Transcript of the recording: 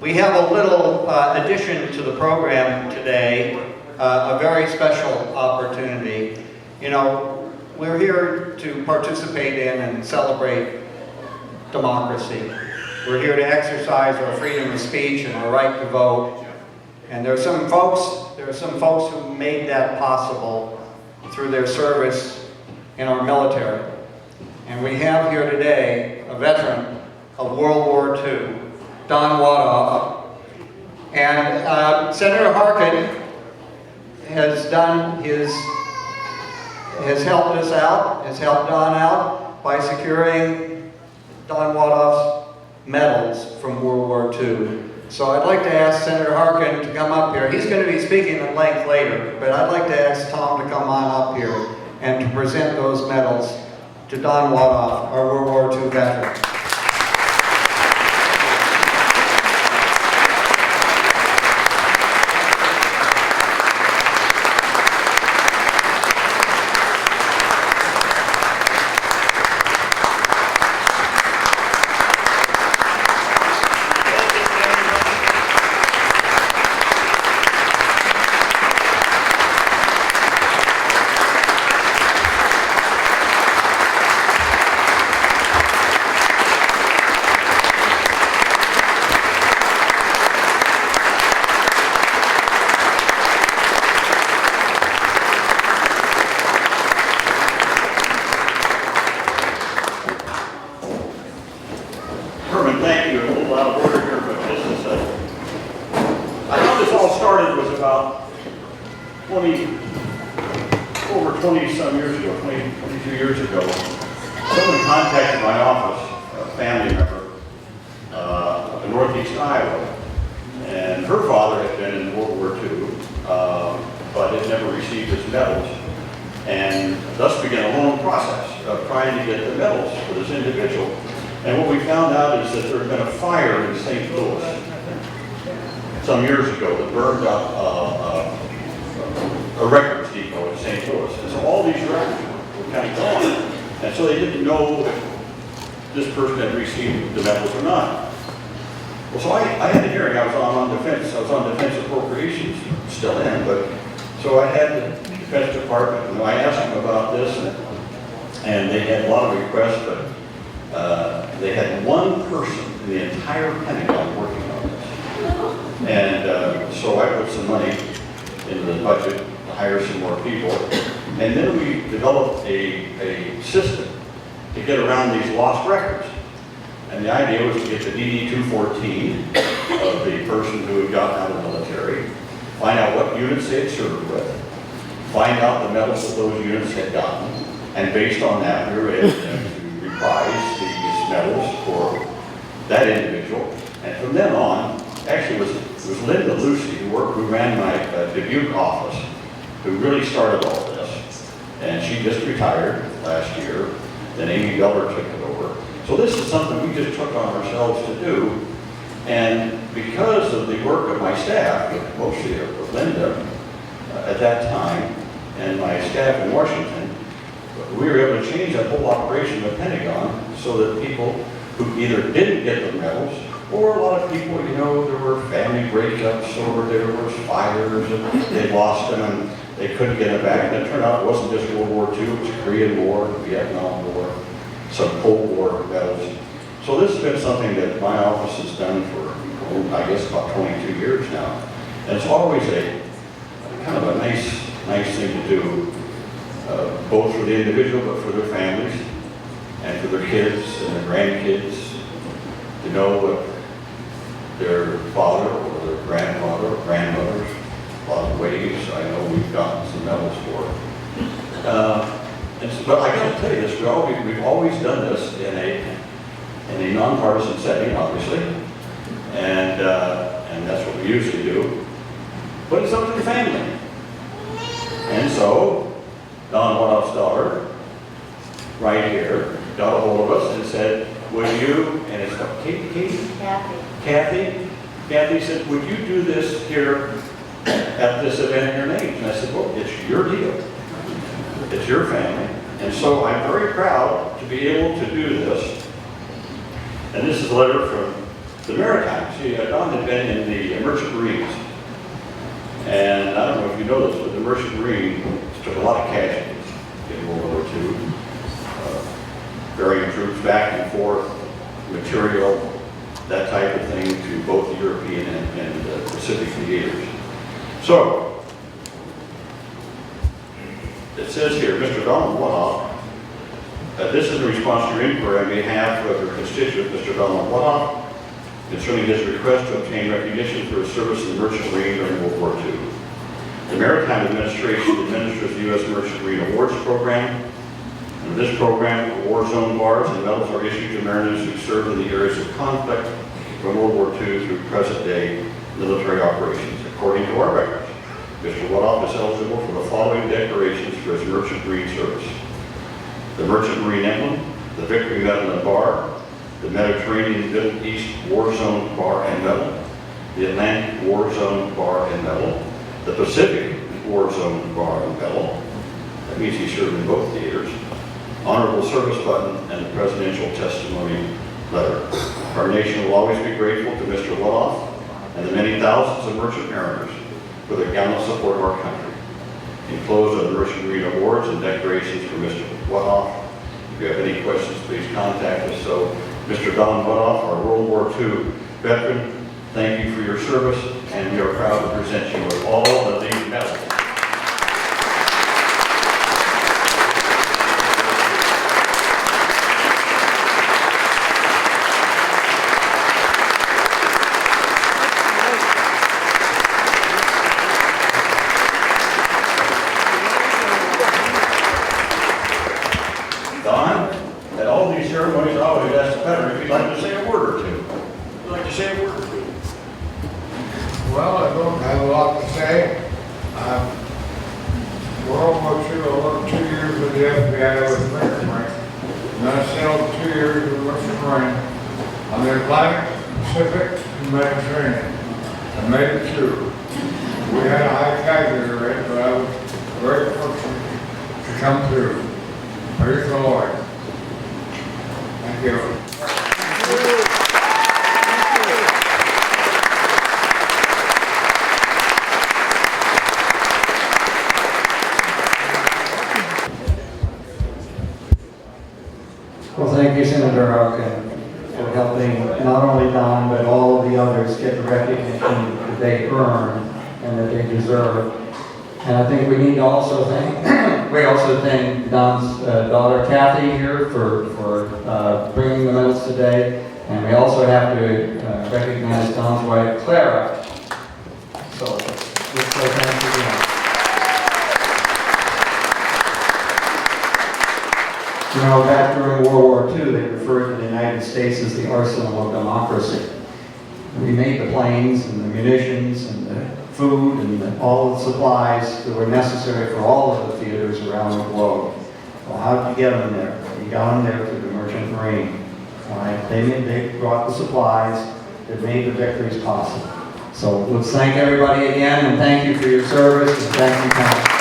We have a little addition to the program today, a very special opportunity. You know, we're here to participate in and celebrate democracy. We're here to exercise our freedom of speech and our right to vote. And there are some folks who made that possible through their service in our military. And we have here today a veteran of World War II, Don Whattoff. And Senator Harkin has helped us out, has helped Don out by securing Don Whattoff's medals from World War II. So I'd like to ask Senator Harkin to come up here. He's going to be speaking at length later, but I'd like to ask Tom to come on up here and to present those medals to Don Whattoff, our World War II veteran. Thank you. A little out of order here, but this is how this all started was about over 20 some years ago, 22 years ago. Someone contacted my office, a family member, up in Northeast Iowa, and her father had been in World War II, but had never received his medals, and thus began a long process of trying to get the medals for this individual. And what we found out is that there had been a fire in St. Louis some years ago that burned up a records depot in St. Louis. And so all these records were kind of gone. And so they didn't know if this person had received the medals or not. Well, so I had a hearing. I was on defense appropriations, still in, but so I had the Defense Department, and I asked them about this, and they had a lot of requests, but they had one person in the entire Pentagon working on this. And so I put some money into the budget to hire some more people. And then we developed a system to get around these lost records. And the idea was to get the DD-214 of the person who had gotten out of the military, find out what units they had served with, find out the medals that those units had gotten, and based on that we were able to reprise these medals for that individual. And from then on, actually it was Linda Lucy who ran my Dubuque office, who really started all this. And she just retired last year. Then Amy Geller took it over. So this is something we just took on ourselves to do. And because of the work of my staff, mostly of Linda at that time, and my staff in Washington, we were able to change that whole operation of the Pentagon so that people who either didn't get the medals, or a lot of people, you know, there were family breakups, or there was fires, and they lost them, and they couldn't get them back. And it turned out it wasn't just World War II, it was Korean War, Vietnam War, some Cold War medals. So this has been something that my office has done for, I guess, about 22 years now. And it's always a kind of a nice thing to do, both for the individual, but for their families, and for their kids and their grandkids, to know what their father or their grandfather or grandmothers, a lot of ways I know we've gotten some medals for. But I got to tell you this, we've always done this in a nonpartisan setting, obviously, and that's what we usually do. But it's up to the family. And so, Don Whattoff's daughter, right here, got a hold of us and said, would you, and it's Kathy said, would you do this here at this event in your name? And I said, well, it's your deal. It's your family. And so I'm very proud to be able to do this. And this is a letter from The Maritime, see, Don had been in the Merchant Marines. And I don't know if you know this, but the Merchant Marine took a lot of casualties in World War II. Varying troops back and forth, material, that type of thing to both the European and Pacific theaters. So, it says here, Mr. Donald Whattoff, this is in response to your inquiry on behalf of your constituent, Mr. Donald Whattoff, concerning his request to obtain recognition for his service in the Merchant Marine during World War II. The Maritime Administration administers the U.S. Merchant Marine Awards Program. Under this program, war zone bars and medals are issued to mariners who served in the areas of conflict from World War II through present-day military operations. According to our records, Mr. Whattoff is eligible for the following decorations for his Merchant Marine service: the Merchant Marine Emblem, the Victory Medal and Bar, the Mediterranean Middle East War Zone Bar and Medal, the Atlantic War Zone Bar and Medal, the Pacific War Zone Bar and Medal, that means he served in both theaters, Honorable Service Button, and the Presidential Testimony Letter. Our nation will always be grateful to Mr. Whattoff and the many thousands of merchant mariners for their gallant support of our country. Enclosed are the Merchant Marine Awards and decorations for Mr. Whattoff. If you have any questions, please contact us. So, Mr. Don Whattoff, our World War II veteran, thank you for your service, and we are proud to present you with all of these medals. Don, at all these ceremonies, I always ask the veteran if he'd like to say a word or two. Would you like to say a word or two? Well, I don't have a lot to say. World War II, I worked 2 years with the FBI with Merchant Marine. And I sailed 2 years with Merchant Marine on the Atlantic, Pacific, and Mediterranean. I made it through. We had a high casualty rate, but I was very fortunate to come through. Praise the Lord. Thank you. Well, thank you, Senator Harkin, for helping not only Don, but all of the others get the recognition that they earn and that they deserve. And I think we need to also thank Don's daughter, Kathy, here for bringing the medals today. And we also have to recognize Don's wife, Clara. So, let's say thank you again. You know, back during World War II, they referred to the United States as the arsenal of democracy. We made the planes and the munitions and the food and all the supplies that were necessary for all of the theaters around the globe. Well, how did you get them there? You got them there through the Merchant Marine. Right? They brought the supplies that made the victories possible. So let's thank everybody again, and thank you for your service, and thank you, Congress.